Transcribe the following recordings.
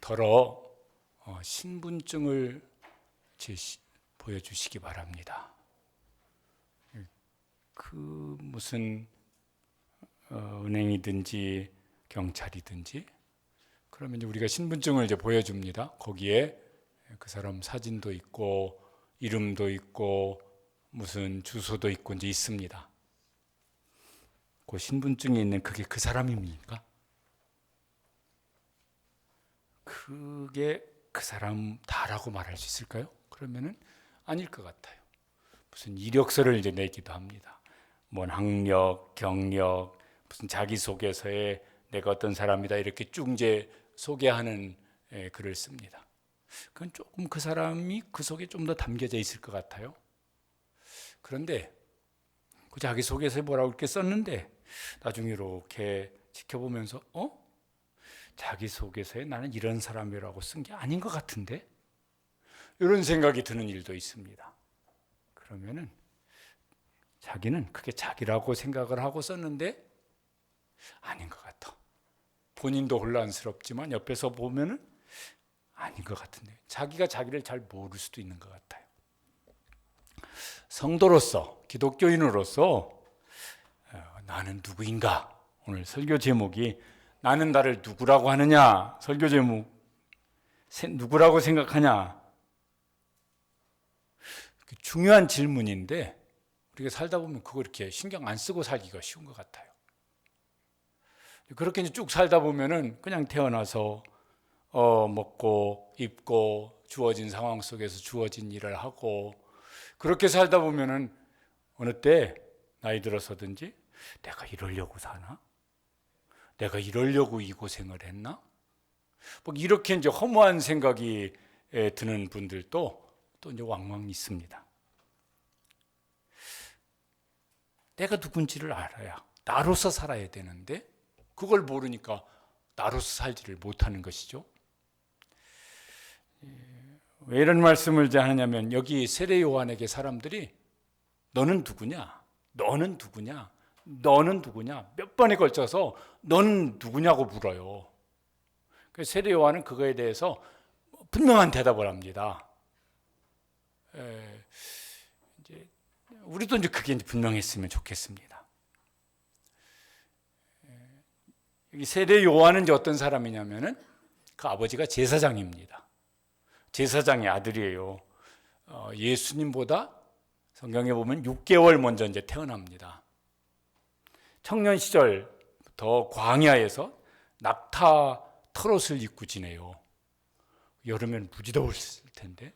더러 신분증을 보여주시기 바랍니다. 그 무슨 은행이든지 경찰이든지 그러면 이제 우리가 신분증을 이제 보여줍니다. 거기에 그 사람 사진도 있고 이름도 있고 무슨 주소도 있고 이제 있습니다. 그 신분증에 있는 그게 그 사람입니까? 그게 그 사람다라고 말할 수 있을까요? 그러면은 아닐 것 같아요. 무슨 이력서를 이제 내기도 합니다. 뭔 학력, 경력, 무슨 자기소개서에 내가 어떤 사람이다 이렇게 쭉 이제 소개하는 글을 씁니다. 그건 조금 그 사람이 그 속에 좀 더 담겨져 있을 것 같아요. 그런데 그 자기소개서에 뭐라고 이렇게 썼는데 나중에 이렇게 지켜보면서 자기소개서에 나는 이런 사람이라고 쓴 게 아닌 것 같은데? 이런 생각이 드는 일도 있습니다. 그러면은 자기는 그게 자기라고 생각을 하고 썼는데 아닌 것 같아. 본인도 혼란스럽지만 옆에서 보면은 아닌 것 같은데 자기가 자기를 잘 모를 수도 있는 것 같아요. 성도로서, 기독교인으로서 나는 누구인가? 오늘 설교 제목이 나는 나를 누구라고 하느냐? 설교 제목 누구라고 생각하냐? 중요한 질문인데 우리가 살다 보면 그거 이렇게 신경 안 쓰고 살기가 쉬운 것 같아요. 그렇게 쭉 살다 보면은 그냥 태어나서 먹고 입고 주어진 상황 속에서 주어진 일을 하고 그렇게 살다 보면은 어느 때 나이 들어서든지 내가 이러려고 사나? 내가 이러려고 이 고생을 했나? 뭐 이렇게 이제 허무한 생각이 드는 분들도 또 이제 왕왕 있습니다. 내가 누군지를 알아야 나로서 살아야 되는데 그걸 모르니까 나로서 살지를 못하는 것이죠. 왜 이런 말씀을 하느냐면 여기 세례 요한에게 사람들이 너는 누구냐? 너는 누구냐? 너는 누구냐? 몇 번에 걸쳐서 너는 누구냐고 물어요. 그래서 세례 요한은 그거에 대해서 분명한 대답을 합니다. 이제 우리도 이제 그게 이제 분명했으면 좋겠습니다. 여기 세례 요한은 이제 어떤 사람이냐면은 그 아버지가 제사장입니다. 제사장의 아들이에요. 예수님보다 성경에 보면 6개월 먼저 이제 태어납니다. 청년 시절부터 광야에서 낙타 털옷을 입고 지내요. 여름에는 무지 더울 텐데.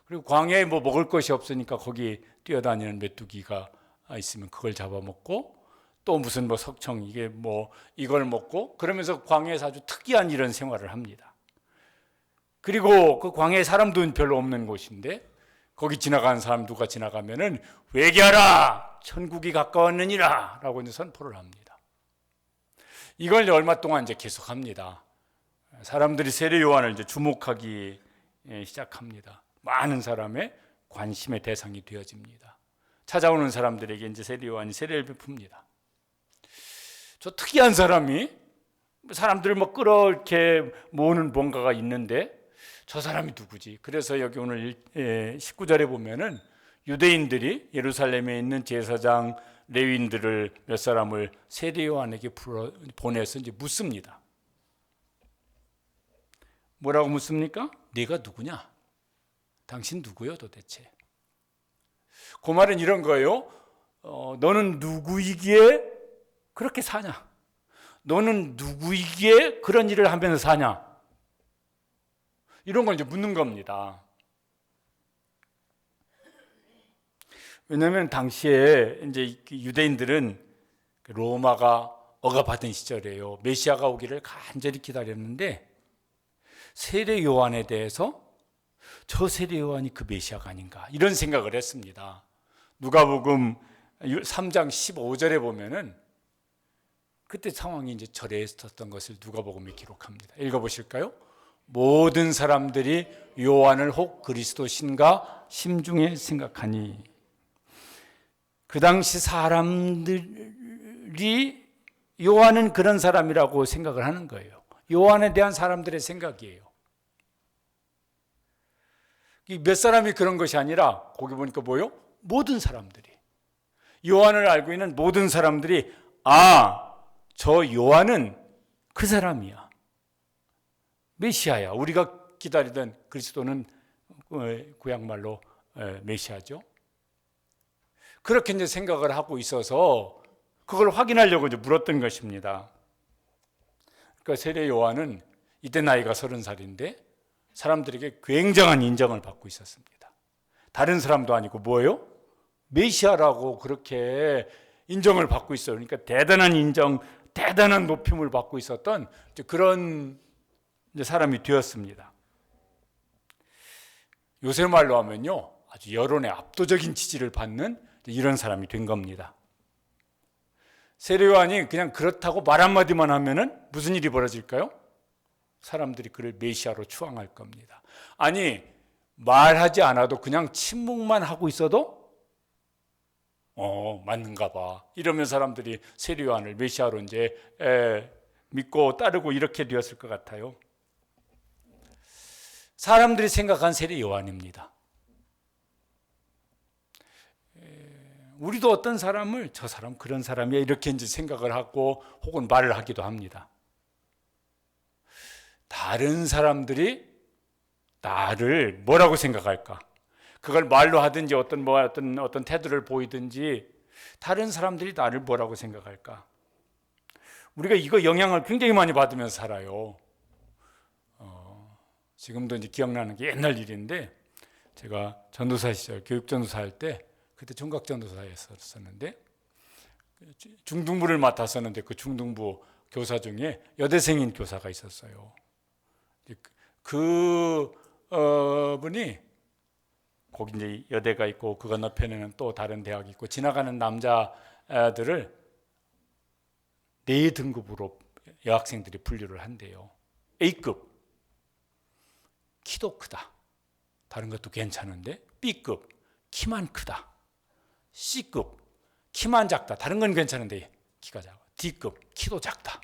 그리고 광야에 뭐 먹을 것이 없으니까 거기 뛰어다니는 메뚜기가 있으면 그걸 잡아먹고 또 무슨 뭐 석청 이게 뭐 이걸 먹고 그러면서 광야에서 아주 특이한 이런 생활을 합니다. 그리고 그 광야에 사람도 별로 없는 곳인데 거기 지나가는 사람 누가 지나가면은 회개하라 천국이 가까웠느니라 라고 이제 선포를 합니다. 이걸 얼마 동안 이제 계속합니다. 사람들이 세례 요한을 이제 주목하기 시작합니다. 많은 사람의 관심의 대상이 되어집니다. 찾아오는 사람들에게 이제 세례 요한이 세례를 베풉니다. 저 특이한 사람이 사람들을 뭐 끌어이렇게 모으는 뭔가가 있는데 저 사람이 누구지? 그래서 여기 오늘 19절에 보면은 유대인들이 예루살렘에 있는 제사장 레위인들을 몇 사람을 세례 요한에게 보내서 이제 묻습니다. 뭐라고 묻습니까? 네가 누구냐? 당신 누구요 도대체? 그 말은 이런 거예요. 너는 누구이기에 그렇게 사냐? 너는 누구이기에 그런 일을 하면서 사냐? 이런 걸 이제 묻는 겁니다. 왜냐하면 당시에 이제 유대인들은 로마가 억압하던 시절이에요. 메시아가 오기를 간절히 기다렸는데 세례 요한에 대해서 저 세례 요한이 그 메시아가 아닌가 이런 생각을 했습니다. 누가복음 3장 15절에 보면은 그때 상황이 이제 절에 있었던 것을 누가복음이 기록합니다. 읽어보실까요? 모든 사람들이 요한을 혹 그리스도신가 심중에 생각하니 그 당시 사람들이 요한은 그런 사람이라고 생각을 하는 거예요. 요한에 대한 사람들의 생각이에요. 몇 사람이 그런 것이 아니라 거기 보니까 뭐요? 모든 사람들이. 요한을 알고 있는 모든 사람들이 저 요한은 그 사람이야. 메시아야. 우리가 기다리던 그리스도는 구약말로 메시아죠. 그렇게 이제 생각을 하고 있어서 그걸 확인하려고 이제 물었던 것입니다. 그러니까 세례 요한은 이때 나이가 30살인데 사람들에게 굉장한 인정을 받고 있었습니다. 다른 사람도 아니고 뭐예요? 메시아라고 그렇게 인정을 받고 있어요. 그러니까 대단한 인정, 대단한 높임을 받고 있었던 그런 사람이 되었습니다. 요새 말로 하면요, 아주 여론의 압도적인 지지를 받는 이런 사람이 된 겁니다. 세례 요한이 그냥 그렇다고 말 한마디만 하면은 무슨 일이 벌어질까요? 사람들이 그를 메시아로 추앙할 겁니다. 아니, 말하지 않아도 그냥 침묵만 하고 있어도 맞는가 봐. 이러면 사람들이 세례 요한을 메시아로 이제 믿고 따르고 이렇게 되었을 것 같아요. 사람들이 생각한 세례 요한입니다. 우리도 어떤 사람을 저 사람 그런 사람이야 이렇게 이제 생각을 하고 혹은 말을 하기도 합니다. 다른 사람들이 나를 뭐라고 생각할까? 그걸 말로 하든지 어떤 태도를 보이든지 다른 사람들이 나를 뭐라고 생각할까? 우리가 이거 영향을 굉장히 많이 받으면서 살아요. 지금도 이제 기억나는 게 옛날 일인데 제가 전도사 시절 교육 전도사 할 때 그때 총각 전도사였었는데 중등부를 맡았었는데 그 중등부 교사 중에 여대생인 교사가 있었어요. 분이 거기 이제 여대가 있고 그 건너편에는 또 다른 대학이 있고 지나가는 남자들을 4등급으로 여학생들이 분류를 한대요. A급 키도 크다. 다른 것도 괜찮은데 B급 키만 크다. C급 키만 작다. 다른 건 괜찮은데 키가 작아. D급 키도 작다.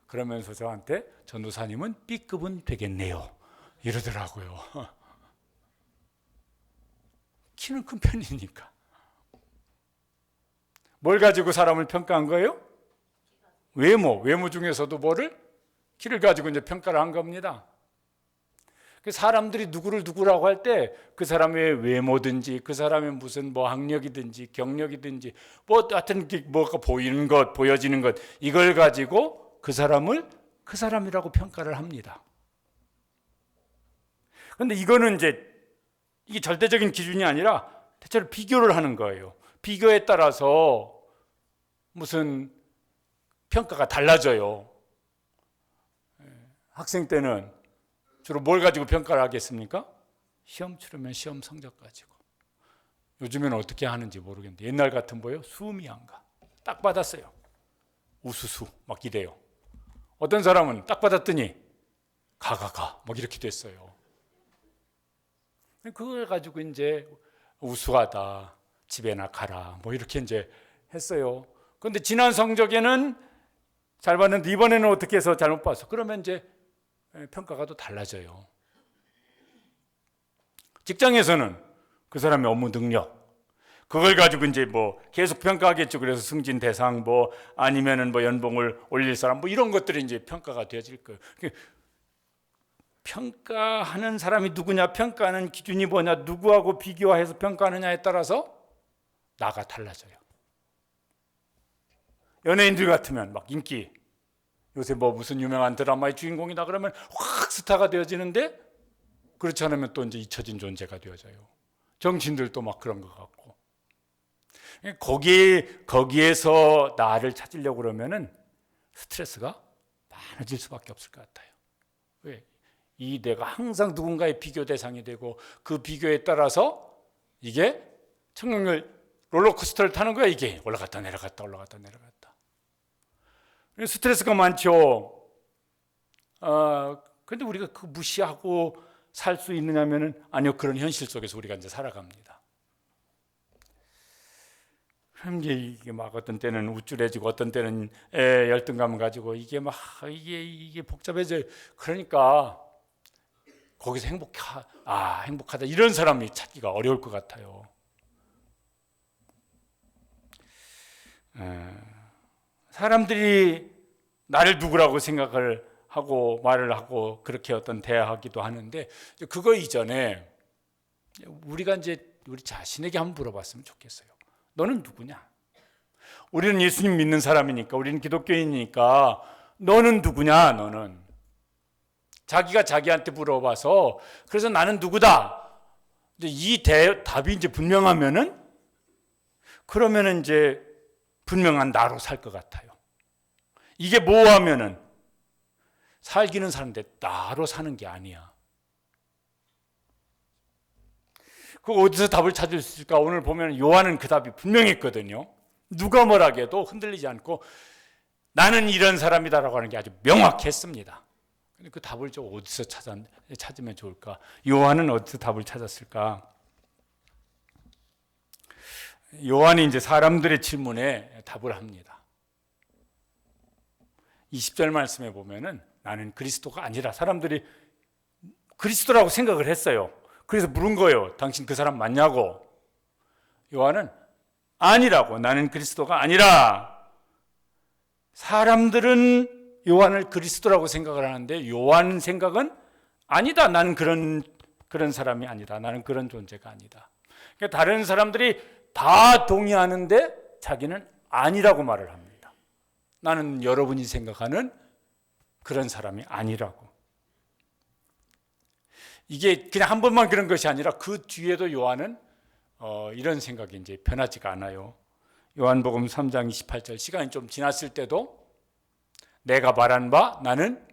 그러면서 저한테 전도사님은 B급은 되겠네요. 이러더라고요. 키는 큰 편이니까. 뭘 가지고 사람을 평가한 거예요? 외모 중에서도 뭐를? 키를 가지고 이제 평가를 한 겁니다. 사람들이 누구라고 할 때 그 사람의 외모든지 그 사람의 무슨 학력이든지 경력이든지 하여튼 뭐가 보이는 것, 보여지는 것 이걸 가지고 그 사람을 그 사람이라고 평가를 합니다. 그런데 이거는 이제 이게 절대적인 기준이 아니라 대체로 비교를 하는 거예요. 비교에 따라서 무슨 평가가 달라져요. 학생 때는 주로 뭘 가지고 평가를 하겠습니까? 시험 치르면 시험 성적 가지고. 요즘에는 어떻게 하는지 모르겠는데 옛날 같은 거요? 수미안가. 딱 받았어요. 우수수 막 이래요. 어떤 사람은 딱 받았더니 가 막 이렇게 됐어요. 그걸 가지고 이제 우수하다, 집에나 가라 뭐 이렇게 이제 했어요. 그런데 지난 성적에는 잘 봤는데 이번에는 어떻게 해서 잘못 봤어. 그러면 이제 평가가 또 달라져요. 직장에서는 그 사람의 업무 능력 그걸 가지고 이제 계속 평가하겠죠. 그래서 승진 대상 아니면은 연봉을 올릴 사람 이런 것들이 이제 평가가 되어질 거예요. 평가하는 사람이 누구냐, 평가하는 기준이 뭐냐, 누구하고 비교해서 평가하느냐에 따라서 나가 달라져요. 연예인들 같으면 인기 요새 무슨 유명한 드라마의 주인공이다 그러면 확 스타가 되어지는데 그렇지 않으면 또 이제 잊혀진 존재가 되어져요. 정치인들도 그런 것 같고. 거기에서 나를 찾으려고 그러면은 스트레스가 많아질 수밖에 없을 것 같아요. 왜? 내가 항상 누군가의 비교 대상이 되고 그 비교에 따라서 이게 청력을 롤러코스터를 타는 거야. 이게 올라갔다 내려갔다 올라갔다 내려갔다. 스트레스가 많죠. 그런데 우리가 그 무시하고 살 수 있느냐면은 아니요. 그런 현실 속에서 우리가 이제 살아갑니다. 그럼 이게 어떤 때는 우쭐해지고 어떤 때는 열등감을 가지고 이게 복잡해져요. 그러니까 거기서 행복하다 이런 사람이 찾기가 어려울 것 같아요. 사람들이 나를 누구라고 생각을 하고 말을 하고 그렇게 어떤 대하기도 하는데, 그거 이전에 우리가 이제 우리 자신에게 한번 물어봤으면 좋겠어요. 너는 누구냐? 우리는 예수님 믿는 사람이니까, 우리는 기독교인이니까 너는 누구냐? 너는 자기가 자기한테 물어봐서 그래서 나는 누구다. 이 답이 이제 분명하면은 그러면은 이제 분명한 나로 살 것 같아요. 이게 뭐하면은 살기는 사는데 나로 사는 게 아니야. 그 어디서 답을 찾을 수 있을까? 오늘 보면 요한은 그 답이 분명했거든요. 누가 뭐라게도 흔들리지 않고 나는 이런 사람이다라고 하는 게 아주 명확했습니다. 근데 그 답을 좀 어디서 찾으면 좋을까? 요한은 어디서 답을 찾았을까? 요한이 이제 사람들의 질문에 답을 합니다. 20절 말씀에 보면은 나는 그리스도가 아니라, 사람들이 그리스도라고 생각을 했어요. 그래서 물은 거예요. 당신 그 사람 맞냐고. 요한은 아니라고. 나는 그리스도가 아니라. 사람들은 요한을 그리스도라고 생각을 하는데 요한 생각은 아니다. 나는 그런 사람이 아니다. 나는 그런 존재가 아니다. 그러니까 다른 사람들이 다 동의하는데 자기는 아니라고 말을 합니다. 나는 여러분이 생각하는 그런 사람이 아니라고. 이게 그냥 한 번만 그런 것이 아니라 그 뒤에도 요한은 이런 생각이 이제 변하지가 않아요. 요한복음 3장 28절, 시간이 좀 지났을 때도 내가 말한 바 나는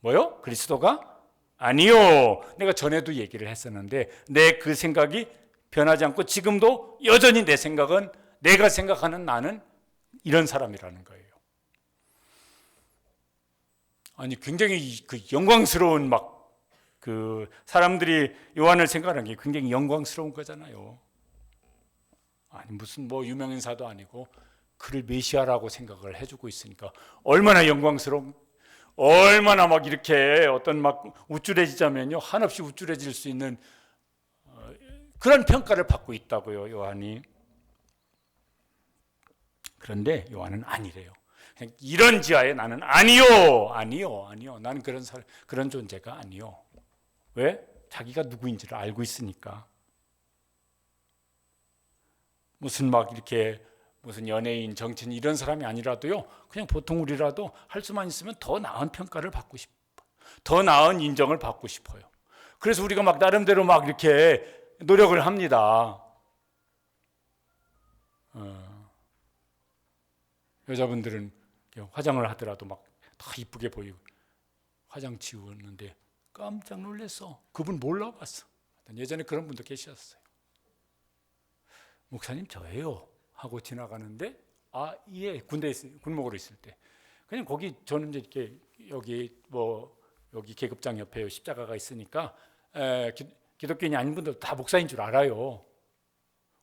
뭐요? 그리스도가 아니요. 내가 전에도 얘기를 했었는데 내 그 생각이 변하지 않고 지금도 여전히 내 생각은, 내가 생각하는 나는 이런 사람이라는 거예요. 아니 굉장히 그 영광스러운 그 사람들이 요한을 생각하는 게 굉장히 영광스러운 거잖아요. 아니 무슨 뭐 유명인사도 아니고 그를 메시아라고 생각을 해주고 있으니까 얼마나 영광스러운, 얼마나 이렇게 어떤 우쭐해지자면요 한없이 우쭐해질 수 있는 그런 평가를 받고 있다고요, 요한이. 그런데 요한은 아니래요. 이런 지하에 나는 아니요. 나는 그런 존재가 아니요. 왜? 자기가 누구인지를 알고 있으니까. 무슨 이렇게 무슨 연예인, 정치인 이런 사람이 아니라도요, 그냥 보통 우리라도 할 수만 있으면 더 나은 평가를 받고 싶어요. 더 나은 인정을 받고 싶어요. 그래서 우리가 나름대로 이렇게 노력을 합니다. 여자분들은 화장을 하더라도 다 이쁘게 보이고 화장 지우는데 깜짝 놀랐어. 그분 몰라봤어. 예전에 그런 분도 계셨어요. 목사님 저예요 하고 지나가는데 예, 군목으로 있을 때 그냥 거기 저는 이제 이렇게 여기 계급장 옆에 십자가가 있으니까 기독교인이 아닌 분들 다 목사인 줄 알아요.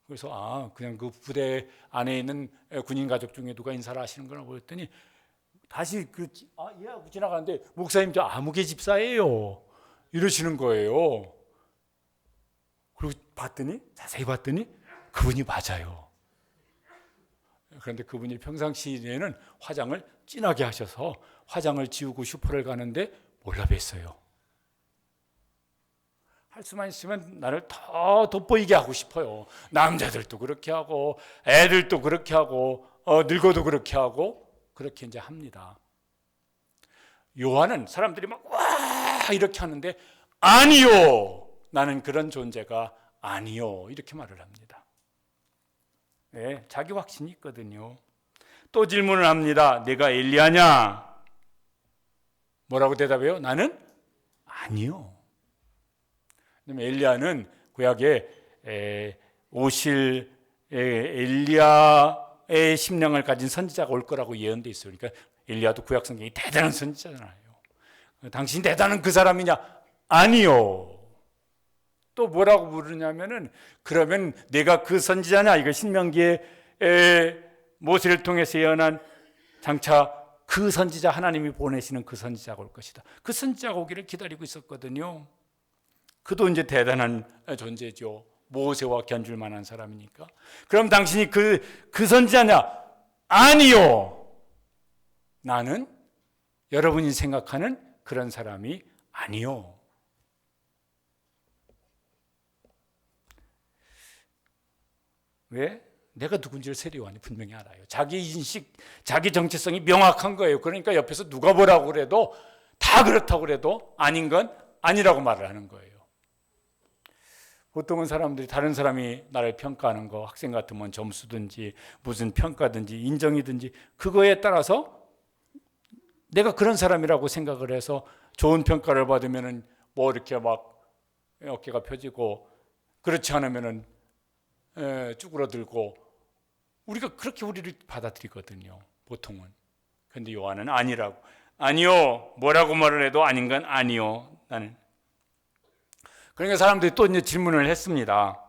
그래서 그냥 그 부대 안에 있는 군인 가족 중에 누가 인사를 하시는구나 그랬더니 다시 예 하고 지나가는데 목사님 저 아무개 집사예요 이러시는 거예요. 그리고 자세히 봤더니 그분이 맞아요. 그런데 그분이 평상시에는 화장을 진하게 하셔서 화장을 지우고 슈퍼를 가는데 몰라 뵀어요. 할 수만 있으면 나를 더 돋보이게 하고 싶어요. 남자들도 그렇게 하고 애들도 그렇게 하고 늙어도 그렇게 하고 그렇게 이제 합니다. 요한은 사람들이 와 이렇게 하는데 아니요. 나는 그런 존재가 아니요. 이렇게 말을 합니다. 네, 자기 확신이 있거든요. 또 질문을 합니다. 내가 엘리야냐? 뭐라고 대답해요? 나는 아니요. 엘리야는 구약에 오실 엘리야의 심령을 가진 선지자가 올 거라고 예언돼 있어요. 그러니까 엘리야도 구약 성경이 대단한 선지자잖아요. 당신 대단한 그 사람이냐? 아니요. 또 뭐라고 부르냐면은 그러면 내가 그 선지자냐? 이거 신명기에 모세를 통해서 예언한 장차 그 선지자, 하나님이 보내시는 그 선지자가 올 것이다. 그 선지자가 오기를 기다리고 있었거든요. 그도 이제 대단한 존재죠. 모세와 견줄 만한 사람이니까. 그럼 당신이 그 선지자냐? 아니요. 나는 여러분이 생각하는 그런 사람이 아니요. 왜? 내가 누군지를 세례요한이 분명히 알아요. 자기 인식, 자기 정체성이 명확한 거예요. 그러니까 옆에서 누가 뭐라고 그래도 다 그렇다고 그래도 아닌 건 아니라고 말을 하는 거예요. 보통은 사람들이 다른 사람이 나를 평가하는 거, 학생 같으면 점수든지 무슨 평가든지 인정이든지 그거에 따라서 내가 그런 사람이라고 생각을 해서 좋은 평가를 받으면은 뭐 이렇게 막 어깨가 펴지고 그렇지 않으면은 쭈그러들고 우리가 그렇게 우리를 받아들이거든요. 보통은. 그런데 요한은 아니라고. 아니요. 뭐라고 말을 해도 아닌 건 아니요. 나는. 그러니까 사람들이 또 이제 질문을 했습니다.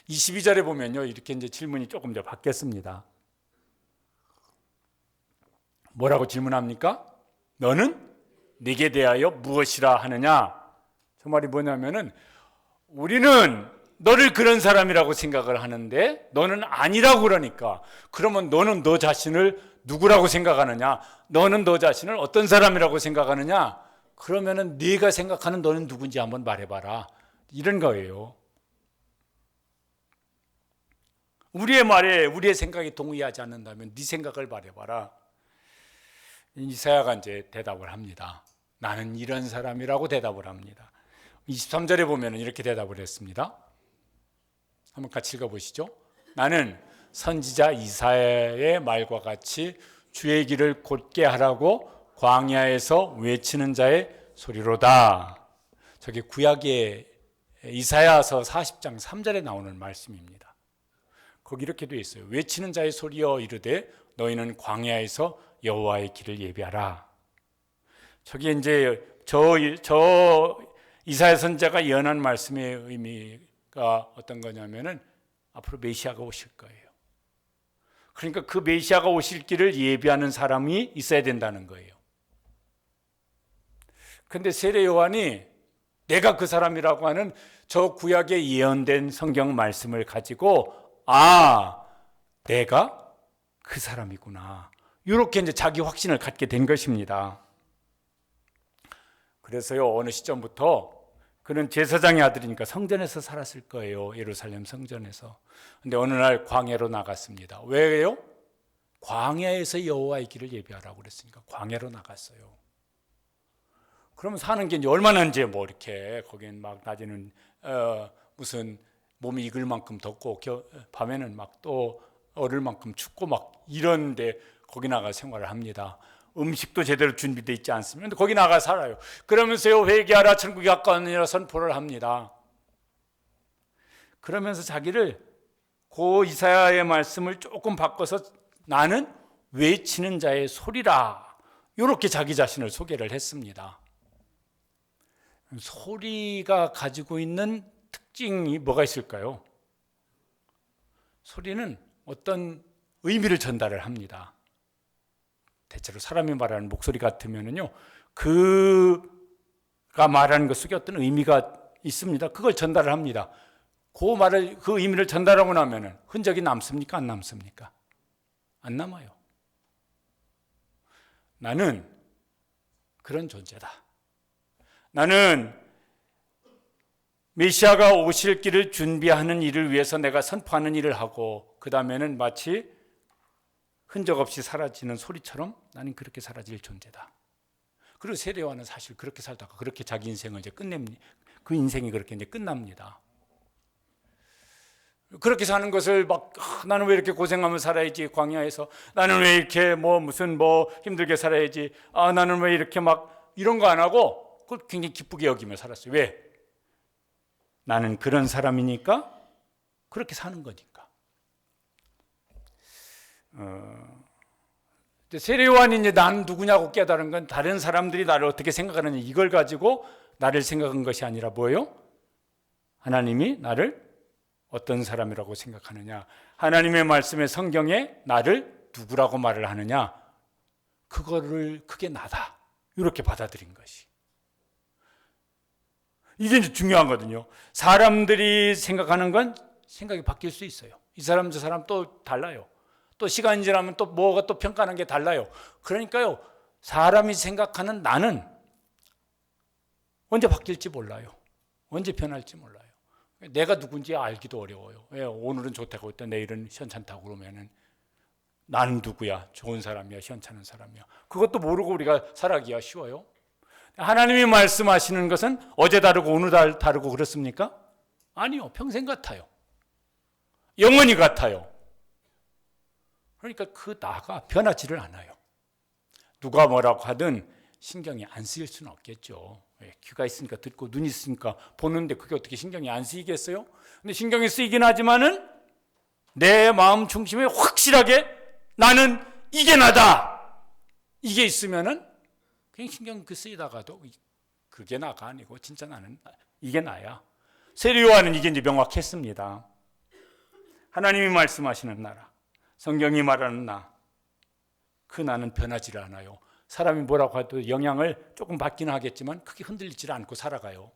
22절에 보면요. 이렇게 이제 질문이 조금 더 바뀌었습니다. 뭐라고 질문합니까? 너는 네게 대하여 무엇이라 하느냐? 저 말이 뭐냐면은 우리는 너를 그런 사람이라고 생각을 하는데 너는 아니라고 그러니까 그러면 너는 너 자신을 누구라고 생각하느냐? 너는 너 자신을 어떤 사람이라고 생각하느냐? 그러면은 네가 생각하는 너는 누군지 한번 말해봐라. 이런 거예요. 우리의 말에 우리의 생각이 동의하지 않는다면 네 생각을 말해봐라. 이사야가 이제 대답을 합니다. 나는 이런 사람이라고 대답을 합니다. 23절에 보면 이렇게 대답을 했습니다. 한번 같이 읽어보시죠. 나는 선지자 이사야의 말과 같이 주의 길을 곧게 하라고 광야에서 외치는 자의 소리로다. 저게 구약의 이사야서 40장 3절에 나오는 말씀입니다. 거기 이렇게 되어 있어요. 외치는 자의 소리여 이르되 너희는 광야에서 여호와의 길을 예비하라. 저게 이제 저 이사야 선지자가 예언한 말씀의 의미가 어떤 거냐면은 앞으로 메시아가 오실 거예요. 그러니까 그 메시아가 오실 길을 예비하는 사람이 있어야 된다는 거예요. 근데 세례 요한이 내가 그 사람이라고 하는 저 구약에 예언된 성경 말씀을 가지고 내가 그 사람이구나. 이렇게 이제 자기 확신을 갖게 된 것입니다. 그래서요, 어느 시점부터 그는 제사장의 아들이니까 성전에서 살았을 거예요. 예루살렘 성전에서. 근데 어느 날 광야로 나갔습니다. 왜요? 광야에서 여호와의 길을 예비하라고 그랬으니까 광야로 나갔어요. 그러면 사는 게 이제 얼마나 이제 뭐 이렇게 거긴 막 낮에는 무슨 몸이 익을 만큼 덥고 밤에는 막 또 얼을 만큼 춥고 막 이런데 거기 나가 생활을 합니다. 음식도 제대로 준비되어 있지 않습니다. 근데 거기 나가 살아요. 그러면서요, 회개하라 천국이 가까우니라 선포를 합니다. 그러면서 자기를 고 이사야의 말씀을 조금 바꿔서 나는 외치는 자의 소리라, 이렇게 자기 자신을 소개를 했습니다. 소리가 가지고 있는 특징이 뭐가 있을까요? 소리는 어떤 의미를 전달을 합니다. 대체로 사람이 말하는 목소리 같으면은요, 그가 말하는 것 속에 어떤 의미가 있습니다. 그걸 전달을 합니다. 그 의미를 전달하고 나면은 흔적이 남습니까? 안 남습니까? 안 남아요. 나는 그런 존재다. 나는 메시아가 오실 길을 준비하는 일을 위해서 내가 선포하는 일을 하고 그 다음에는 마치 흔적 없이 사라지는 소리처럼 나는 그렇게 사라질 존재다. 그리고 세례 요한은 사실 그렇게 살다가 그렇게 자기 인생을 이제 끝냅니다. 그 인생이 그렇게 이제 끝납니다. 그렇게 사는 것을 막 나는 왜 이렇게 고생하며 살아야지 광야에서, 나는 왜 이렇게 무슨 힘들게 살아야지, 나는 왜 이렇게 막 이런 거 안 하고 그걸 굉장히 기쁘게 여기며 살았어요. 왜? 나는 그런 사람이니까 그렇게 사는 거니까. 세례 요한이 이제 난 누구냐고 깨달은 건 다른 사람들이 나를 어떻게 생각하느냐 이걸 가지고 나를 생각한 것이 아니라 뭐예요? 하나님이 나를 어떤 사람이라고 생각하느냐, 하나님의 말씀에 성경에 나를 누구라고 말을 하느냐, 그게 나다, 이렇게 받아들인 것이. 이게 이제 중요하거든요. 사람들이 생각하는 건 생각이 바뀔 수 있어요. 이 사람 저 사람 또 달라요. 또 시간이 지나면 또 뭐가 또 평가하는 게 달라요. 그러니까요, 사람이 생각하는 나는 언제 바뀔지 몰라요. 언제 변할지 몰라요. 내가 누군지 알기도 어려워요. 왜? 오늘은 좋다고 했다 내일은 시원찮다고 그러면은 나는 누구야? 좋은 사람이야? 시원찮은 사람이야? 그것도 모르고 우리가 살아가기가 쉬워요. 하나님이 말씀하시는 것은 어제 다르고 오늘 다르고 그렇습니까? 아니요. 평생 같아요. 영원히 같아요. 그러니까 그 나가 변하지를 않아요. 누가 뭐라고 하든 신경이 안 쓰일 수는 없겠죠. 귀가 있으니까 듣고 눈이 있으니까 보는데 그게 어떻게 신경이 안 쓰이겠어요? 근데 신경이 쓰이긴 하지만은 내 마음 중심에 확실하게 나는 이게 나다. 이게 있으면은 그냥 신경 쓰이다가도 그게 나가 아니고 진짜 나는 이게 나야. 세례 요한은 이게 이제 명확했습니다. 하나님이 말씀하시는 나라, 성경이 말하는 나, 그 나는 변하지를 않아요. 사람이 뭐라고 해도 영향을 조금 받기는 하겠지만 크게 흔들리지 않고 살아가요.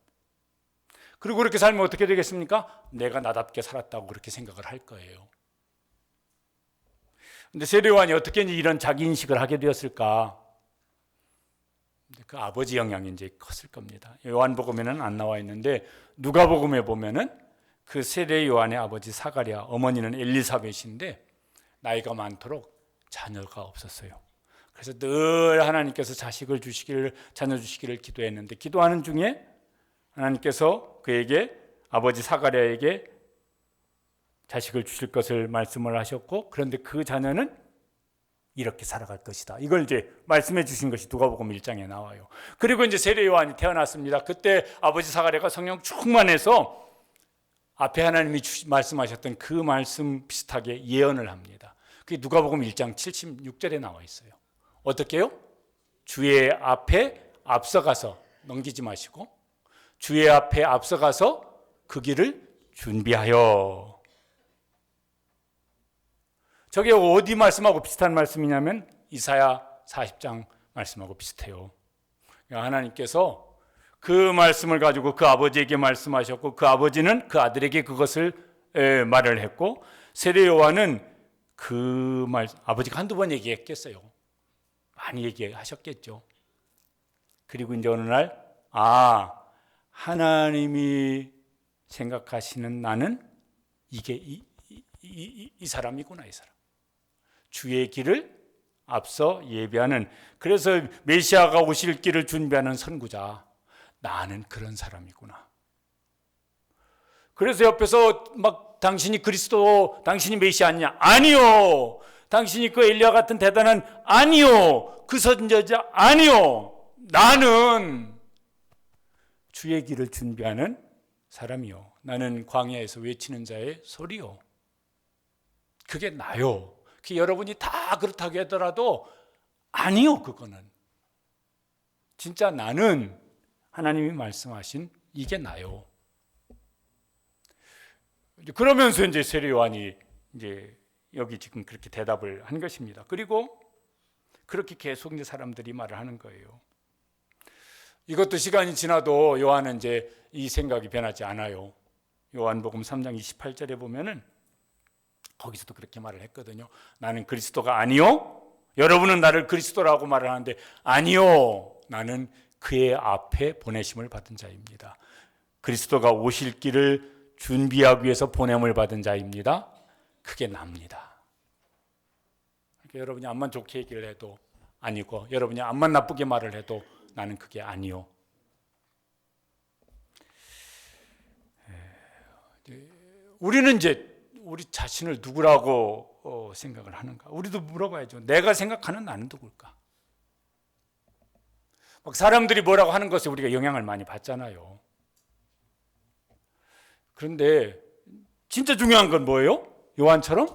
그리고 그렇게 살면 어떻게 되겠습니까? 내가 나답게 살았다고 그렇게 생각을 할 거예요. 근데 세례 요한이 어떻게 이런 자기 인식을 하게 되었을까? 그 아버지 영향이 이제 컸을 겁니다. 요한복음에는 안 나와 있는데 누가복음에 보면은 그 세례 요한의 아버지 사가랴, 어머니는 엘리사벳인데 나이가 많도록 자녀가 없었어요. 그래서 늘 하나님께서 자식을 주시기를, 자녀 주시기를 기도했는데 기도하는 중에 하나님께서 그에게, 아버지 사가랴에게 자식을 주실 것을 말씀을 하셨고, 그런데 그 자녀는 이렇게 살아갈 것이다. 이걸 이제 말씀해 주신 것이 누가복음 1장에 나와요. 그리고 이제 세례 요한이 태어났습니다. 그때 아버지 사가랴가 성령 충만해서 앞에 하나님이 말씀하셨던 그 말씀 비슷하게 예언을 합니다. 그게 누가복음 1장 76절에 나와 있어요. 어떻게 해요? 주의 앞에 앞서가서, 넘기지 마시고, 주의 앞에 앞서가서 그 길을 준비하여. 저게 어디 말씀하고 비슷한 말씀이냐면 이사야 40장 말씀하고 비슷해요. 하나님께서 그 말씀을 가지고 그 아버지에게 말씀하셨고, 그 아버지는 그 아들에게 그것을 말을 했고, 세례 요한은 그 말, 아버지가 한두 번 얘기했겠어요. 많이 얘기하셨겠죠. 그리고 이제 어느 날, 하나님이 생각하시는 나는 이게 이 사람이구나, 이 사람. 주의 길을 앞서 예비하는, 그래서 메시아가 오실 길을 준비하는 선구자, 나는 그런 사람이구나. 그래서 옆에서 막 당신이 그리스도, 당신이 메시아 아니냐? 아니요. 당신이 그 엘리야 같은 대단한, 아니요. 그 선지자, 아니요. 나는 주의 길을 준비하는 사람이요. 나는 광야에서 외치는 자의 소리요. 그게 나요. 그 여러분이 다 그렇다고 하더라도 아니요. 그거는 진짜 나는 하나님이 말씀하신 이게 나요. 그러면서 이제 세례 요한이 이제 여기 지금 그렇게 대답을 한 것입니다. 그리고 그렇게 계속 이제 사람들이 말을 하는 거예요. 이것도 시간이 지나도 요한은 이제 이 생각이 변하지 않아요. 요한복음 3장 28절에 보면은 거기서도 그렇게 말을 했거든요. 나는 그리스도가 아니요. 여러분은 나를 그리스도라고 말을 하는데 아니요. 나는 그의 앞에 보내심을 받은 자입니다. 그리스도가 오실 길을 준비하기 위해서 보냄을 받은 자입니다. 그게 납니다. 그러니까 여러분이 암만 좋게 얘기를 해도 아니고, 여러분이 암만 나쁘게 말을 해도 나는 그게 아니요. 우리는 이제 우리 자신을 누구라고 생각을 하는가? 우리도 물어봐야죠. 내가 생각하는 나는 누굴까? 막 사람들이 뭐라고 하는 것에 우리가 영향을 많이 받잖아요. 그런데 진짜 중요한 건 뭐예요? 요한처럼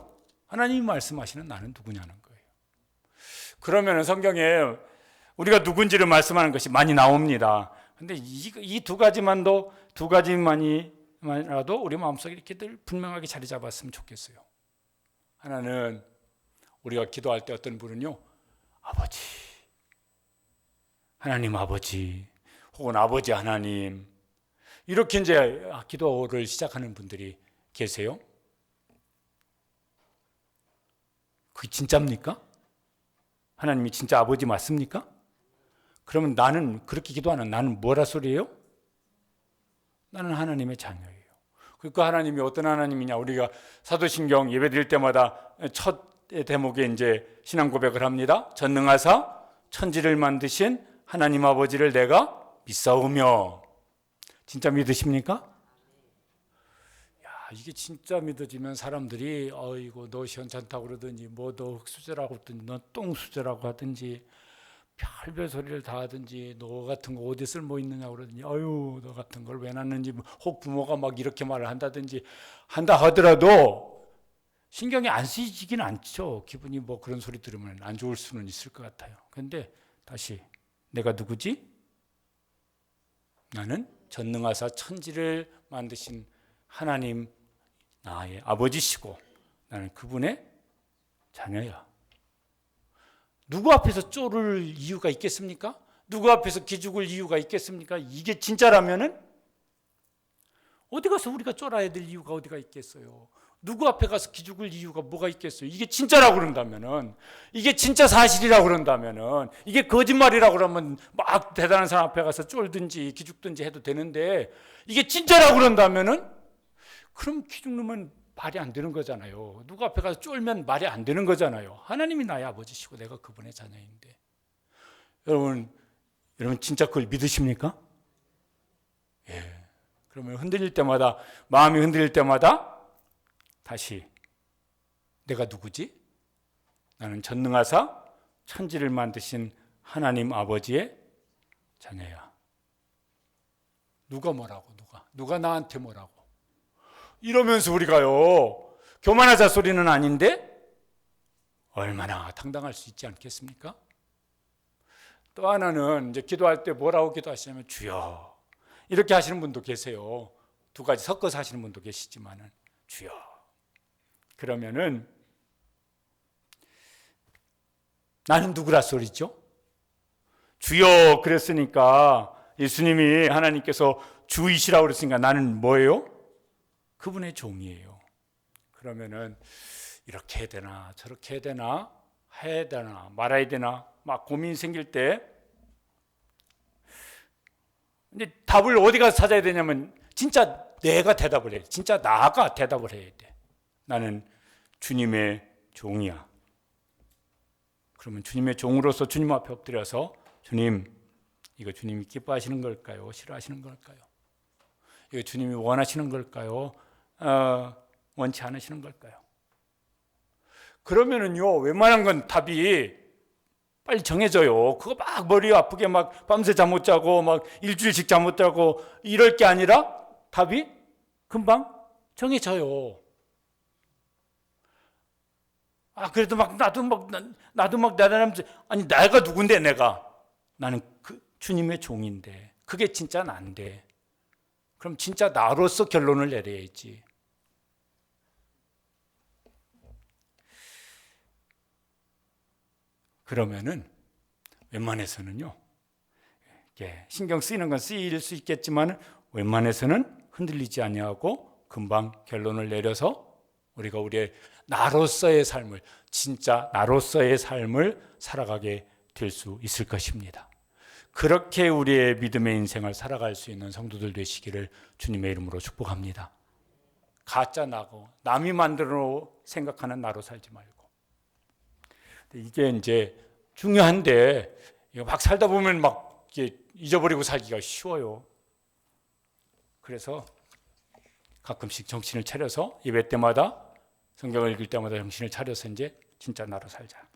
하나님이 말씀하시는 나는 누구냐는 거예요. 그러면 성경에 우리가 누군지를 말씀하는 것이 많이 나옵니다. 그런데 이 두 가지만이라도 우리 마음속에 이렇게 늘 분명하게 자리 잡았으면 좋겠어요. 하나는 우리가 기도할 때 어떤 분은요, 아버지, 하나님 아버지, 혹은 아버지 하나님, 이렇게 이제 기도를 시작하는 분들이 계세요. 그게 진짜입니까? 하나님이 진짜 아버지 맞습니까? 그러면 나는 그렇게 기도하는 나는 뭐라 소리예요? 나는 하나님의 자녀예요. 그 하나님이 어떤 하나님이냐? 우리가 사도신경 예배드릴 때마다 첫 대목에 이제 신앙 고백을 합니다. 전능하사 천지를 만드신 하나님 아버지를 내가 믿사오며. 진짜 믿으십니까? 이게 진짜 믿어지면 사람들이 이거 너 시원찮다고 그러든지 뭐 너 흙수저라고 하든지 너 똥수저라고 하든지 별별 소리를 다 하든지 너 같은 거 어디 쓸모 있느냐 그러든지 아유 너 같은 걸 왜 낳는지 혹 부모가 막 이렇게 말을 한다든지 한다 하더라도 신경이 안 쓰이지긴 않죠. 기분이 뭐 그런 소리 들으면 안 좋을 수는 있을 것 같아요. 그런데 다시 내가 누구지? 나는 전능하사 천지를 만드신 하나님 나의 아버지시고 나는 그분의 자녀야. 누구 앞에서 쪼를 이유가 있겠습니까? 누구 앞에서 기죽을 이유가 있겠습니까? 이게 진짜라면은 어디 가서 우리가 쫄아야 될 이유가 어디가 있겠어요? 누구 앞에 가서 기죽을 이유가 뭐가 있겠어요? 이게 진짜라고 그런다면은, 이게 진짜 사실이라고 그런다면은, 이게 거짓말이라고 그러면 막 대단한 사람 앞에 가서 쫄든지 기죽든지 해도 되는데, 이게 진짜라고 그런다면은, 그럼 기죽으면 말이 안 되는 거잖아요. 누구 앞에 가서 쫄면 말이 안 되는 거잖아요. 하나님이 나의 아버지시고 내가 그분의 자녀인데. 여러분 진짜 그걸 믿으십니까? 예. 그러면 흔들릴 때마다, 마음이 흔들릴 때마다 다시 내가 누구지? 나는 전능하사 천지를 만드신 하나님 아버지의 자녀야. 누가 뭐라고 누가 나한테 뭐라고. 이러면서 우리가요 교만하자 소리는 아닌데 얼마나 당당할 수 있지 않겠습니까? 또 하나는 이제 기도할 때 뭐라고 기도하시냐면 주여 이렇게 하시는 분도 계세요. 두 가지 섞어서 하시는 분도 계시지만은 주여. 그러면은 나는 누구라 소리죠? 주여 그랬으니까 예수님이 하나님께서 주이시라고 그랬으니까 나는 뭐예요? 그분의 종이에요. 그러면은 이렇게 해야 되나 저렇게 해야 되나 해야 되나 말아야 되나 막 고민 생길 때 근데 답을 어디 가서 찾아야 되냐면 진짜 내가 대답을 해야 돼. 진짜 나가 대답을 해야 돼. 나는 주님의 종이야. 그러면 주님의 종으로서 주님 앞에 엎드려서 주님 이거 주님이 기뻐하시는 걸까요? 싫어하시는 걸까요? 이거 주님이 원하시는 걸까요? 원치 않으시는 걸까요? 그러면은요 웬만한 건 답이 빨리 정해져요. 그거 막 머리 아프게 막 밤새 잠 못 자고 막 일주일씩 잠 못 자고 이럴 게 아니라 답이 금방 정해져요. 그래도 막 나도 막 나다면서 아니 내가 누군데 나는 그 주님의 종인데 그게 진짜 난데 그럼 진짜 나로서 결론을 내려야지. 그러면은 웬만해서는요 신경 쓰이는 건 쓰일 수 있겠지만 웬만해서는 흔들리지 아니하고 금방 결론을 내려서 우리가 우리의 나로서의 삶을 진짜 나로서의 삶을 살아가게 될 수 있을 것입니다. 그렇게 우리의 믿음의 인생을 살아갈 수 있는 성도들 되시기를 주님의 이름으로 축복합니다. 가짜 나고 남이 만들어 생각하는 나로 살지 말고. 이게 이제 중요한데 이거 막 살다 보면 막 잊어버리고 살기가 쉬워요. 그래서 가끔씩 정신을 차려서 예배 때마다 성경을 읽을 때마다 정신을 차려서 이제 진짜 나로 살자.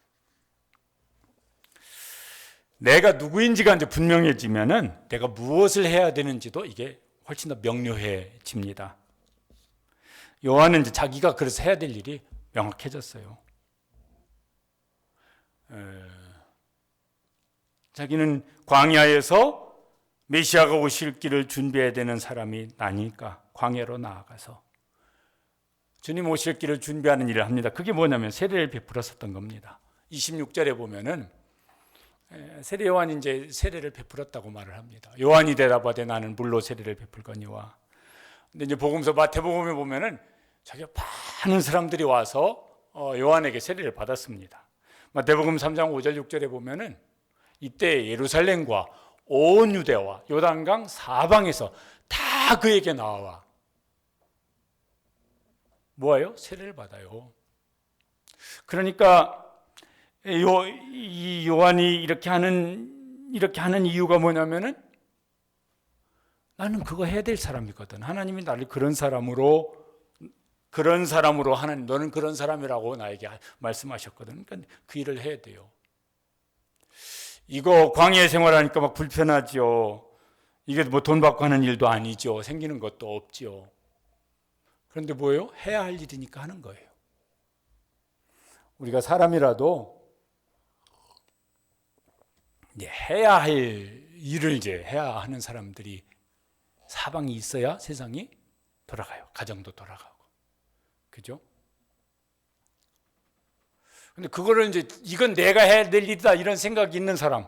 내가 누구인지가 이제 분명해지면은 내가 무엇을 해야 되는지도 이게 훨씬 더 명료해집니다. 요한은 이제 자기가 그래서 해야 될 일이 명확해졌어요. 자기는 광야에서 메시아가 오실 길을 준비해야 되는 사람이 나니까 광야로 나아가서 주님 오실 길을 준비하는 일을 합니다. 그게 뭐냐면 세례를 베풀었었던 겁니다. 26절에 보면은 세례 요한이 이제 세례를 베풀었다고 말을 합니다. 요한이 대답하되 나는 물로 세례를 베풀거니와. 근데 이제 복음서 마태복음에 보면은 자기가 많은 사람들이 와서 요한에게 세례를 받았습니다. 마태복음 3장 5절 6절에 보면은 이때 예루살렘과 온 유대와 요단강 사방에서 다 그에게 나와 뭐예요? 세례를 받아요. 그러니까 이 요한이 이렇게 하는 이유가 뭐냐면은 나는 그거 해야 될 사람이거든. 하나님이 나를 그런 사람으로 하나님 너는 그런 사람이라고 나에게 말씀하셨거든. 그러니까 그 일을 해야 돼요. 이거 광야에 생활하니까 막 불편하죠. 이게 뭐 돈 받고 하는 일도 아니죠. 생기는 것도 없죠. 그런데 뭐예요? 해야 할 일이니까 하는 거예요. 우리가 사람이라도 이제 해야 할 일을 이제 해야 하는 사람들이 사방이 있어야 세상이 돌아가요. 가정도 돌아가고. 그죠? 근데 그거를 이제 이건 내가 해야 될 일이다 이런 생각이 있는 사람,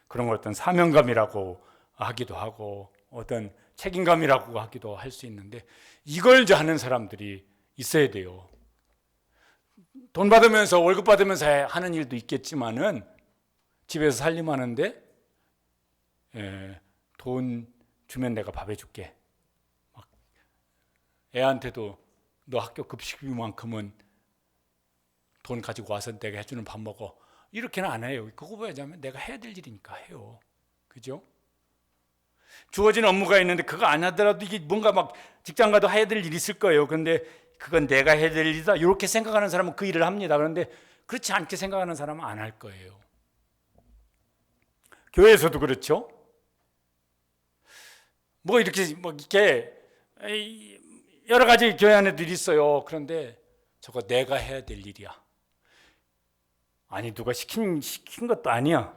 그런 걸 어떤 사명감이라고 하기도 하고 어떤 책임감이라고 하기도 할 수 있는데 이걸 이제 하는 사람들이 있어야 돼요. 돈 받으면서 월급 받으면서 하는 일도 있겠지만은 집에서 살림하는데 돈 주면 내가 밥 해줄게. 막 애한테도 너 학교 급식비만큼은 돈 가지고 와서 내가 해주는 밥 먹어. 이렇게는 안 해요. 그거 뭐냐면 내가 해야 될 일이니까 해요. 그죠? 주어진 업무가 있는데 그거 안 하더라도 이게 뭔가 막 직장 가도 해야 될 일이 있을 거예요. 그런데 그건 내가 해야 될 일이다. 이렇게 생각하는 사람은 그 일을 합니다. 그런데 그렇지 않게 생각하는 사람은 안 할 거예요. 교회에서도 그렇죠. 뭐 이렇게 여러 가지 교회 안에도 일이 있어요. 그런데 저거 내가 해야 될 일이야. 아니 누가 시킨 것도 아니야.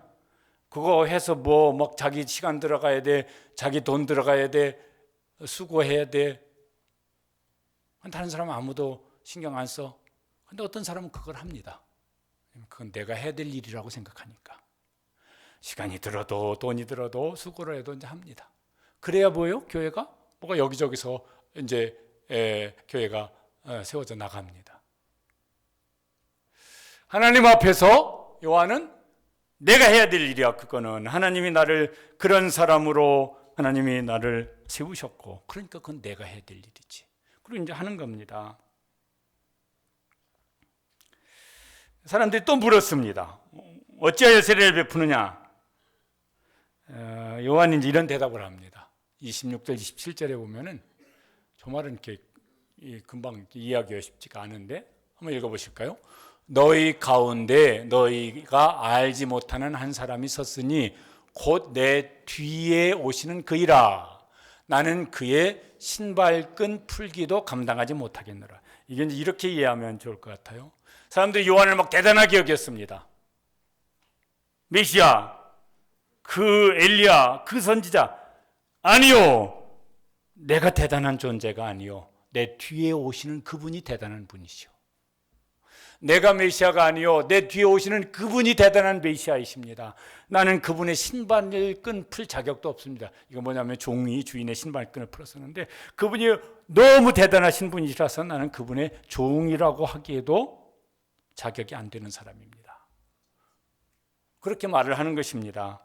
그거 해서 뭐 막 자기 시간 들어가야 돼, 자기 돈 들어가야 돼, 수고해야 돼. 다른 사람은 아무도 신경 안 써. 근데 어떤 사람은 그걸 합니다. 그건 내가 해야 될 일이라고 생각하니까. 시간이 들어도 돈이 들어도 수고를 해도 이제 합니다. 그래야 뭐예요? 교회가 뭐가 여기저기서 이제 교회가 세워져 나갑니다. 하나님 앞에서 요한은 내가 해야 될 일이야. 그거는 하나님이 나를 그런 사람으로 하나님이 나를 세우셨고, 그러니까 그건 내가 해야 될 일이지. 그리고 이제 하는 겁니다. 사람들이 또 물었습니다. 어찌하여 세례를 베푸느냐? 요한이 이제 이런 대답을 합니다. 26절, 27절에 보면은 저 말은 이렇게 금방 이해하기가 쉽지가 않은데 한번 읽어보실까요? 너희 가운데 너희가 알지 못하는 한 사람이 섰으니 곧 내 뒤에 오시는 그이라. 나는 그의 신발끈 풀기도 감당하지 못하겠노라. 이게 이제 이렇게 이해하면 좋을 것 같아요. 사람들이 요한을 막 대단하게 여겼습니다. 메시아, 그 엘리야, 그 선지자. 아니요. 내가 대단한 존재가 아니요. 내 뒤에 오시는 그분이 대단한 분이시오. 내가 메시아가 아니요. 내 뒤에 오시는 그분이 대단한 메시아이십니다. 나는 그분의 신발끈 풀 자격도 없습니다. 이거 뭐냐면 종이 주인의 신발끈을 풀었었는데 그분이 너무 대단하신 분이라서 나는 그분의 종이라고 하기에도 자격이 안 되는 사람입니다. 그렇게 말을 하는 것입니다.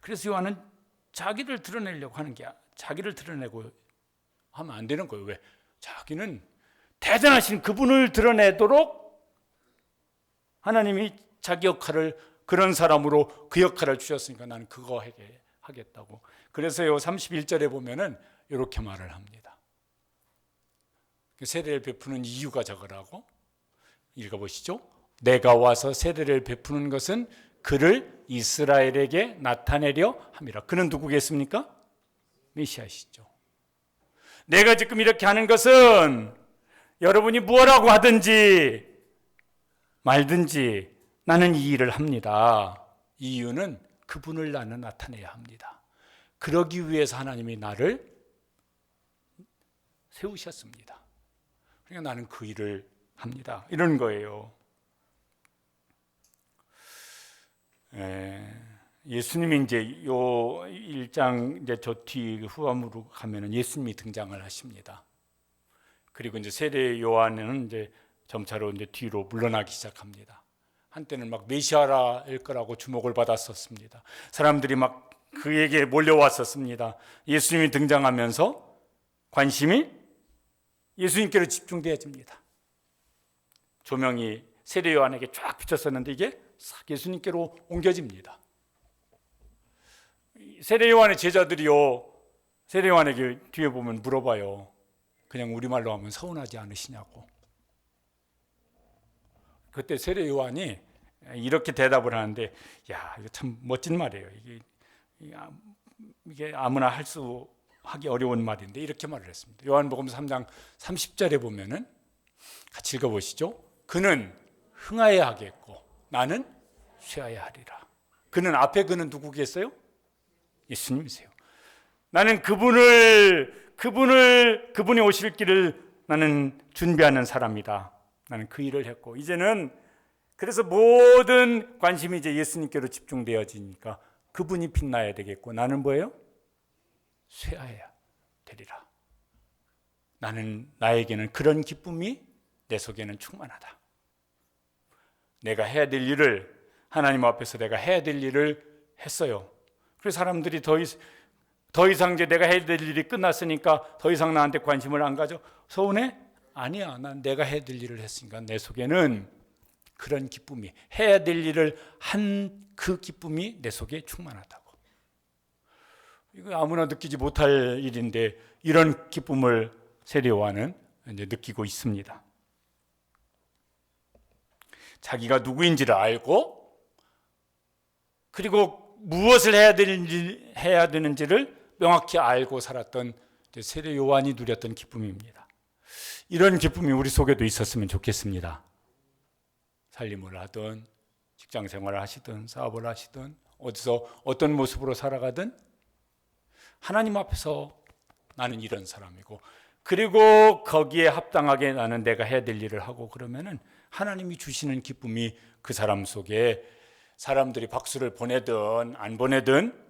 그래서 요한은 자기를 드러내려고 하는 게 자기를 드러내고 하면 안 되는 거예요. 왜? 자기는 대단하신 그분을 드러내도록 하나님이 자기 역할을 그런 사람으로 그 역할을 주셨으니까 나는 그거 하겠다고. 그래서 요 31절에 보면은 이렇게 말을 합니다. 세례를 베푸는 이유가 저거라고. 읽어보시죠. 내가 와서 세례를 베푸는 것은 그를 이스라엘에게 나타내려 함이라. 그는 누구겠습니까? 메시아시죠. 내가 지금 이렇게 하는 것은 여러분이 뭐라고 하든지 말든지 나는 이 일을 합니다. 이유는 그분을 나는 나타내야 합니다. 그러기 위해서 하나님이 나를 세우셨습니다. 그러니까 나는 그 일을 합니다. 이런 거예요. 예수님이 이제 요 1장 이제 저 뒤 후반으로 가면은 예수님이 등장을 하십니다. 그리고 이제 세례 요한은 이제 점차로 이제 뒤로 물러나기 시작합니다. 한때는 막 메시아라일 거라고 주목을 받았었습니다. 사람들이 막 그에게 몰려왔었습니다. 예수님이 등장하면서 관심이 예수님께로 집중되어집니다. 조명이 세례 요한에게 쫙 비쳤었는데 이게 싹 예수님께로 옮겨집니다. 세례 요한의 제자들이요, 세례 요한에게 뒤에 보면 물어봐요. 그냥 우리말로 하면 서운하지 않으시냐고. 그때 세례 요한이 이렇게 대답을 하는데, 야, 이거 참 멋진 말이에요. 이게 아무나 하기 어려운 말인데 이렇게 말을 했습니다. 요한복음 3장 30절에 보면은 같이 읽어보시죠. 그는 흥하여야 하겠고 나는 쇠하여야 하리라. 그는 앞에 그는 누구겠어요? 예수님이세요. 나는 그분이 오실 길을 나는 준비하는 사람이다. 나는 그 일을 했고 이제는 그래서 모든 관심이 이제 예수님께로 집중되어지니까 그분이 빛나야 되겠고 나는 뭐예요? 쇠하여야 되리라. 나에게는 그런 기쁨이 내 속에는 충만하다. 내가 해야 될 일을 하나님 앞에서 내가 해야 될 일을 했어요. 그래서 사람들이 더 이상 이제 내가 해야 될 일이 끝났으니까 더 이상 나한테 관심을 안 가져. 서운해? 아니야. 난 내가 해야 될 일을 했으니까 내 속에는 그런 기쁨이, 해야 될 일을 한 그 기쁨이 내 속에 충만하다고. 이거 아무나 느끼지 못할 일인데 이런 기쁨을 세례 요한은 이제 느끼고 있습니다. 자기가 누구인지를 알고 그리고 무엇을 해야 되는지를 명확히 알고 살았던 세례 요한이 누렸던 기쁨입니다. 이런 기쁨이 우리 속에도 있었으면 좋겠습니다. 살림을 하든 직장 생활을 하시든 사업을 하시든 어디서 어떤 모습으로 살아가든 하나님 앞에서 나는 이런 사람이고 그리고 거기에 합당하게 나는 내가 해야 될 일을 하고 그러면은 하나님이 주시는 기쁨이 그 사람 속에 사람들이 박수를 보내든 안 보내든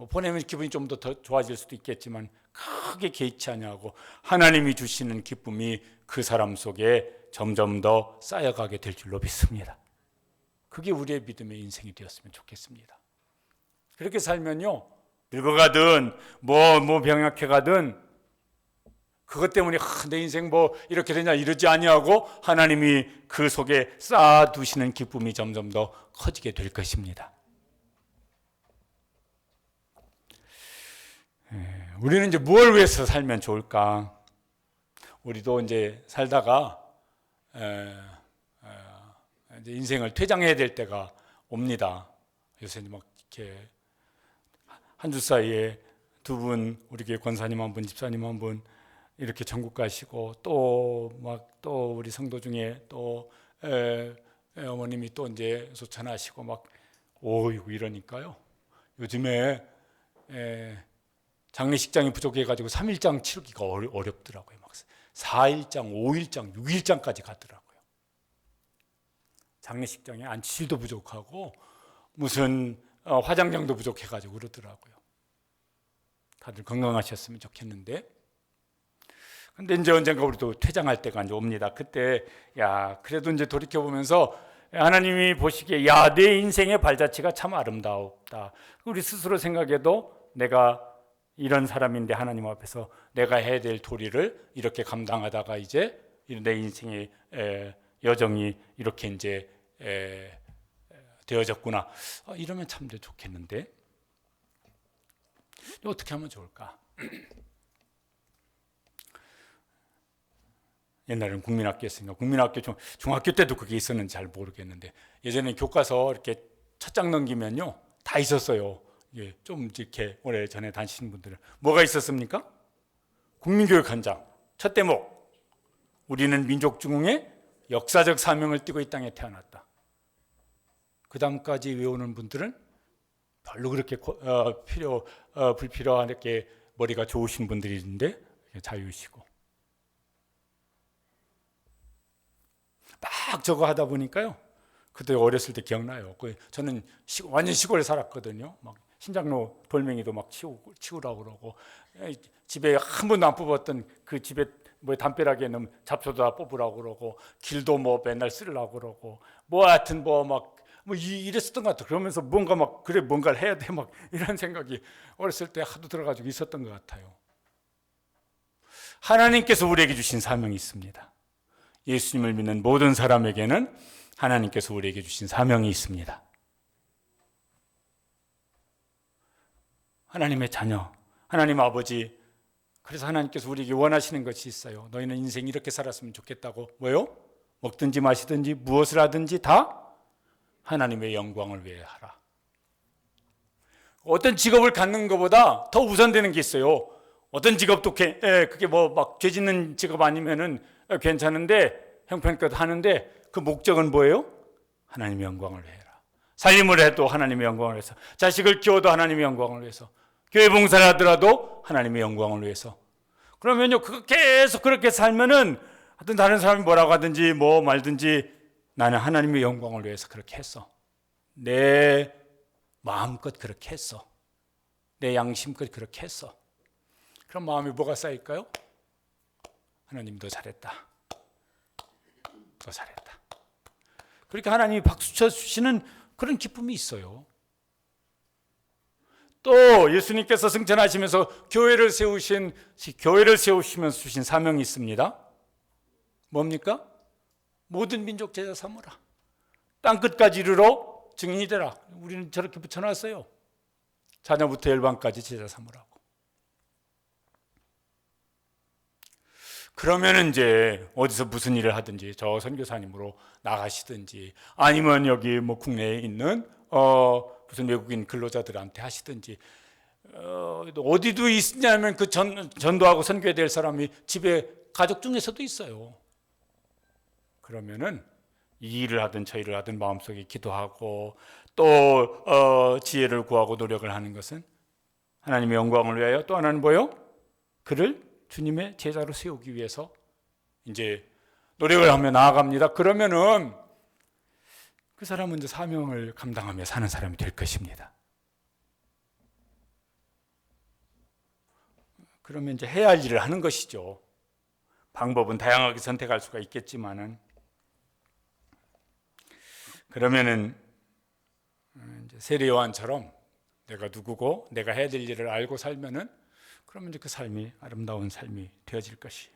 보내면 기분이 좀 더 좋아질 수도 있겠지만 크게 개의치 않냐고 하나님이 주시는 기쁨이 그 사람 속에 점점 더 쌓여가게 될 줄로 믿습니다. 그게 우리의 믿음의 인생이 되었으면 좋겠습니다. 그렇게 살면요 늙어가든 뭐 병약해가든 그것 때문에 내 인생 뭐 이렇게 되냐 이러지 아니하고 하나님이 그 속에 쌓아두시는 기쁨이 점점 더 커지게 될 것입니다. 우리는 이제 뭘 위해서 살면 좋을까? 우리도 이제 살다가 이제 인생을 퇴장해야 될 때가 옵니다. 요새 막 이렇게 한 주 사이에 두 분, 우리 교회 권사님 한 분, 집사님 한 분 이렇게 전국 가시고 또 우리 성도 중에 또 어머님이 또 이제 소천하시고 막 오이고 이러니까요. 요즘에 장례식장이 부족해가지고 3일장 치르기가 어렵더라고요. 막 4일장, 5일장, 6일장까지 가더라고요. 장례식장에 안치실도 부족하고 무슨 화장장도 부족해가지고 그러더라고요. 다들 건강하셨으면 좋겠는데. 근데 이제 언젠가 우리도 퇴장할 때가 이제 옵니다. 그때 그래도 이제 돌이켜 보면서 하나님이 보시기에 내 인생의 발자취가 참 아름다웠다. 우리 스스로 생각해도 내가 이런 사람인데 하나님 앞에서 내가 해야 될 도리를 이렇게 감당하다가 이제 내 인생의 여정이 이렇게 이제 되어졌구나. 이러면 참 좋겠는데 어떻게 하면 좋을까? 옛날에는 국민학교였으니까 국민학교 중학교 때도 그게 있었는지 잘 모르겠는데 예전에 교과서 이렇게 첫 장 넘기면요 다 있었어요. 좀 이렇게 오래 전에 다니시는 분들은 뭐가 있었습니까? 국민교육 한 장 첫 대목 우리는 민족 중흥의 역사적 사명을 띠고 이 땅에 태어났다. 그 다음까지 외우는 분들은 별로 그렇게 불필요하게 머리가 좋으신 분들이 있는데 자유시고 막 저거 하다 보니까요 그때 어렸을 때 기억나요. 저는 완전 시골에 살았거든요. 막 신장로 돌멩이도 막 치우라고 그러고, 집에 한 번도 안 뽑았던 그 집에 뭐 담벼락에 있는 잡초도 다 뽑으라고 그러고, 길도 뭐 맨날 쓰려고 그러고, 뭐 하여튼 뭐 이랬었던 것 같아요. 그러면서 뭔가 막 그래 뭔가를 해야 돼 막 이런 생각이 어렸을 때 하도 들어가지고 있었던 것 같아요. 하나님께서 우리에게 주신 사명이 있습니다. 예수님을 믿는 모든 사람에게는 하나님께서 우리에게 주신 사명이 있습니다. 하나님의 자녀, 하나님 아버지, 그래서 하나님께서 우리에게 원하시는 것이 있어요. 너희는 인생 이렇게 살았으면 좋겠다고. 뭐요? 먹든지 마시든지 무엇을 하든지 다 하나님의 영광을 위해 하라. 어떤 직업을 갖는 것보다 더 우선되는 게 있어요. 어떤 직업도 그게 뭐 막 죄 짓는 직업 아니면은 괜찮은데 형편껏 하는데 그 목적은 뭐예요? 하나님의 영광을 위해라. 살림을 해도 하나님의 영광을 위해서, 자식을 키워도 하나님의 영광을 위해서, 교회 봉사를 하더라도 하나님의 영광을 위해서. 그러면요, 그거 계속 그렇게 살면은 하여튼 다른 사람이 뭐라고 하든지 뭐 말든지 나는 하나님의 영광을 위해서 그렇게 했어. 내 마음껏 그렇게 했어. 내 양심껏 그렇게 했어. 그럼 마음에 뭐가 쌓일까요? 하나님 더 잘했다. 더 잘했다. 그렇게 하나님이 박수 쳐주시는 그런 기쁨이 있어요. 또 예수님께서 승천하시면서 교회를 세우시면서 주신 사명이 있습니다. 뭡니까? 모든 민족 제자 삼으라. 땅끝까지 이르러 증인이 되라. 우리는 저렇게 붙여놨어요. 자녀부터 열방까지 제자 삼으라고. 그러면 이제 어디서 무슨 일을 하든지 저 선교사님으로 나가시든지 아니면 여기 뭐 국내에 있는 무슨 외국인 근로자들한테 하시든지 어디도 있냐면 그 전도하고 선교해야 될 사람이 집에 가족 중에서도 있어요. 그러면은 이 일을 하든 저 일을 하든 마음속에 기도하고 또 지혜를 구하고 노력을 하는 것은 하나님의 영광을 위하여, 또 하나는 뭐요? 그를 주님의 제자로 세우기 위해서 이제 노력을 하며 나아갑니다. 그러면은 그 사람은 이제 사명을 감당하며 사는 사람이 될 것입니다. 그러면 이제 해야 할 일을 하는 것이죠. 방법은 다양하게 선택할 수가 있겠지만은, 그러면은 이제 세례 요한처럼 내가 누구고 내가 해야 될 일을 알고 살면은 그러면 이제 그 삶이 아름다운 삶이 되어질 것이에요.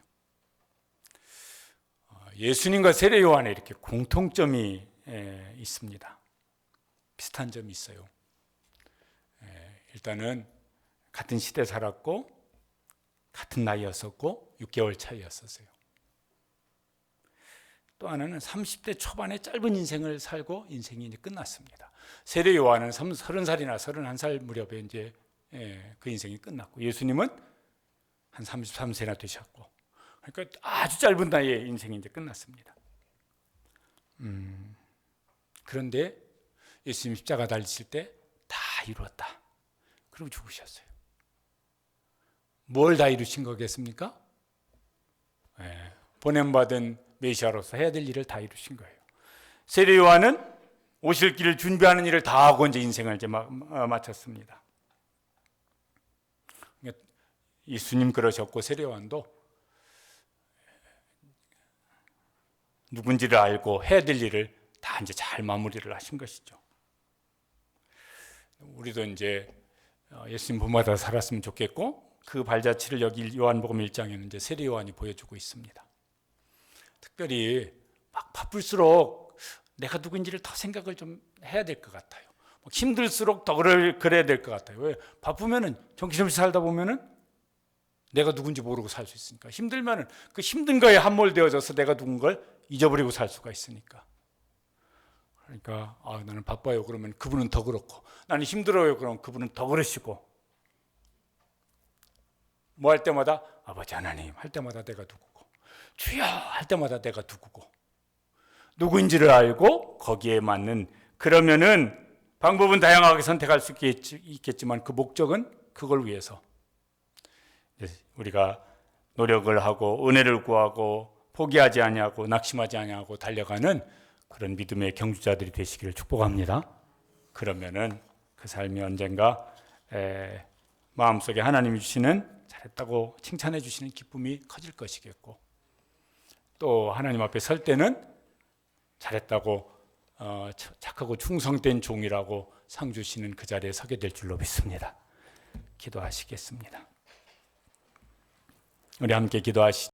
예수님과 세례 요한에 이렇게 공통점이 있습니다. 비슷한 점이 있어요. 일단은 같은 시대 살았고 같은 나이였었고 6개월 차이였었어요. 또 하나는 30대 초반에 짧은 인생을 살고 인생이 이제 끝났습니다. 세례 요한은 30살이나 31살 무렵에 이제 그 인생이 끝났고, 예수님은 한 33세나 되셨고, 그러니까 아주 짧은 나이에 인생이 이제 끝났습니다. 그런데 예수님 십자가 달리실 때 다 이루었다. 그리고 죽으셨어요. 뭘 다 이루신 거겠습니까? 보냄받은 메시아로서 해야 될 일을 다 이루신 거예요. 세례 요한은 오실 길을 준비하는 일을 다 하고 이제 인생을 이제 마쳤습니다. 예수님 그러셨고 세례 요한도 누군지를 알고 해야 될 일을 다 이제 잘 마무리를 하신 것이죠. 우리도 이제 예수님 본받아 살았으면 좋겠고, 그 발자취를 여기 요한복음 1장에는 이제 세례 요한이 보여주고 있습니다. 특별히 막 바쁠수록 내가 누군지를 더 생각을 좀 해야 될 것 같아요. 힘들수록 더 그래야 될 것 같아요. 왜? 바쁘면은 정신없이 살다 보면은 내가 누군지 모르고 살 수 있으니까. 힘들면은 그 힘든 거에 함몰되어져서 내가 누군 걸 잊어버리고 살 수가 있으니까. 그러니까 나는 바빠요. 그러면 그분은 더 그렇고, 나는 힘들어요. 그러면 그분은 더 그러시고, 뭐 할 때마다 아버지 하나님 할 때마다 내가 누구고, 주여 할 때마다 내가 누구고, 누구인지를 알고 거기에 맞는, 그러면은 방법은 다양하게 선택할 수 있겠지만 그 목적은 그걸 위해서 우리가 노력을 하고 은혜를 구하고 포기하지 아니하고 낙심하지 아니하고 달려가는 그런 믿음의 경주자들이 되시기를 축복합니다. 그러면은 그 삶이 언젠가 마음속에 하나님이 주시는 잘했다고 칭찬해 주시는 기쁨이 커질 것이겠고, 또 하나님 앞에 설 때는 잘했다고 착하고 충성된 종이라고 상 주시는 그 자리에 서게 될 줄로 믿습니다. 기도하시겠습니다. 우리 함께 기도하시죠.